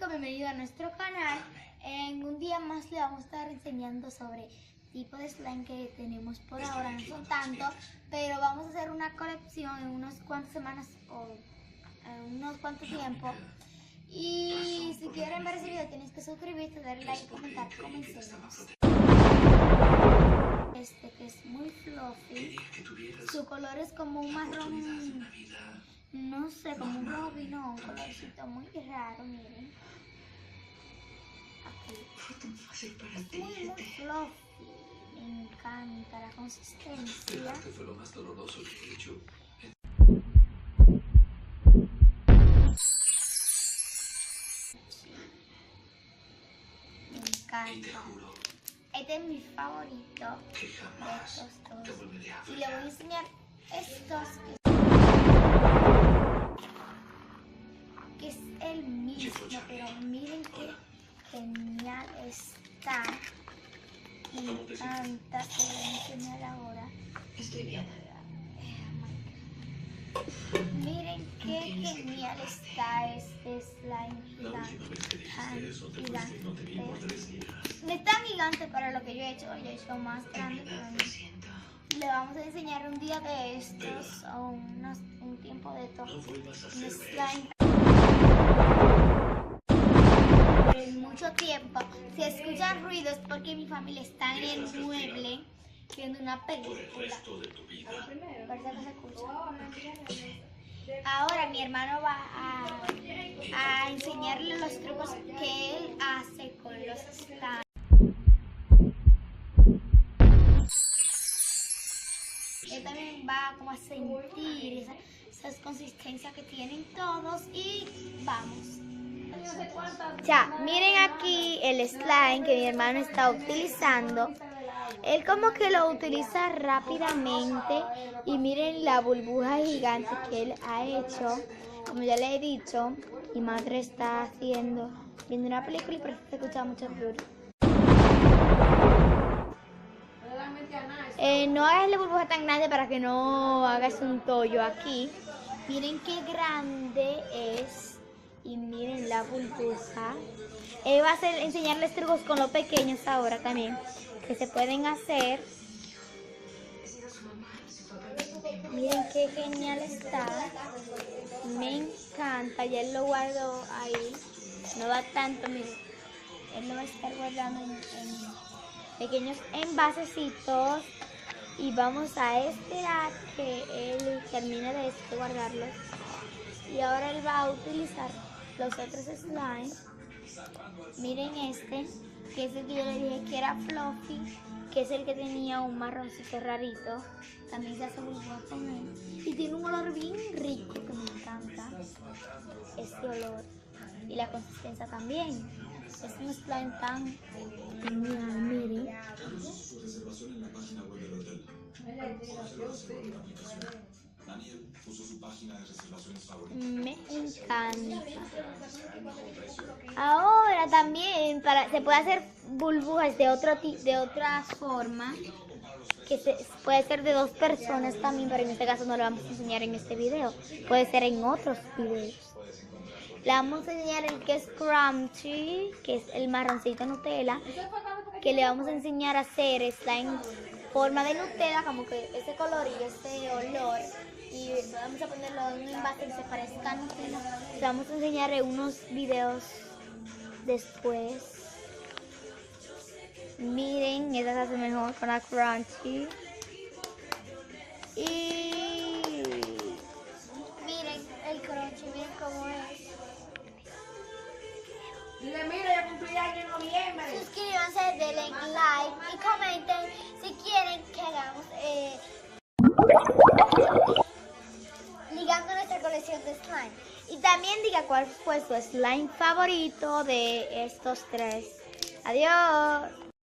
chicos, bienvenidos a nuestro canal. En un día más le vamos a estar enseñando sobre tipos de slime que tenemos por ahora. No son tantos, pero vamos a hacer una colección en unas cuantas semanas o en unos cuantos tiempos. Y si quieren ver ese video tienes que suscribirte, darle like, comentar, comencemos. Este que es muy fluffy, su color es como un marrón, no sé, como un rojo vino, un colorcito muy raro, miren. Aquí. Es muy fluffy, me encanta la consistencia. Fue lo más doloroso que he hecho. Me encanta. Este es mi favorito de estos dos. Y le voy a enseñar estos que es el mismo, pero miren qué genial está. Me encanta, se lo voy a enseñar ahora. Estoy bien. Miren qué genial está este slime gigante. No es tan gigante para lo que yo he hecho más grande, pero le vamos a enseñar un día de estos o un tiempo de estos un slime. En mucho tiempo, si escuchan ruidos porque mi familia está en el mueble viendo una película. Parece que se escucha. Ahora mi hermano va a enseñarle los trucos que él hace con los slime. Él también va como a sentir esas consistencias que tienen todos y vamos. Ya, miren aquí el slime que mi hermano está utilizando. Él como que lo utiliza rápidamente y miren la burbuja gigante que él ha hecho. Como ya le he dicho, mi madre está viendo una película y por eso se escucha mucho ruido. No hagas la burbuja tan grande para que no hagas un tollo aquí. Miren qué grande es y miren la burbuja. Él va a enseñarles trucos con los pequeños ahora también que se pueden hacer. Miren qué genial está. Me encanta. Ya él lo guardo ahí. No va tanto, miren. Él lo va a estar guardando en pequeños envasecitos. Y vamos a esperar que él termine de guardarlos. Y ahora él va a utilizar los otros slimes. Miren este, que es el que yo le dije que era fluffy, que es el que tenía un marroncito rarito. También se hace burbuja con él. Y tiene un olor bien rico que me encanta. Este olor. Y la consistencia también. Es un slime tan genial, miren. Me encanta. Ahora también se puede hacer burbujas de otra forma, que puede ser de dos personas también, pero en este caso no lo vamos a enseñar en este video. Puede ser en otros videos. Le vamos a enseñar el que es crunchy, que es el marroncito Nutella, que le vamos a enseñar a hacer slime forma de Nutella, como que ese color y ese olor. Y vamos a ponerlo en un envase que se parezca a Nutella. Le vamos a enseñar en unos videos después. Miren, esa se hace mejor con la crunchy. Y miren el crunchy, miren cómo es. Dile, mira, yo cumplí año en noviembre. Suscríbanse, denle like y comenten si quieren que hagamos ligando nuestra colección de slime. Y también diga cuál fue su slime favorito de estos tres. Adiós.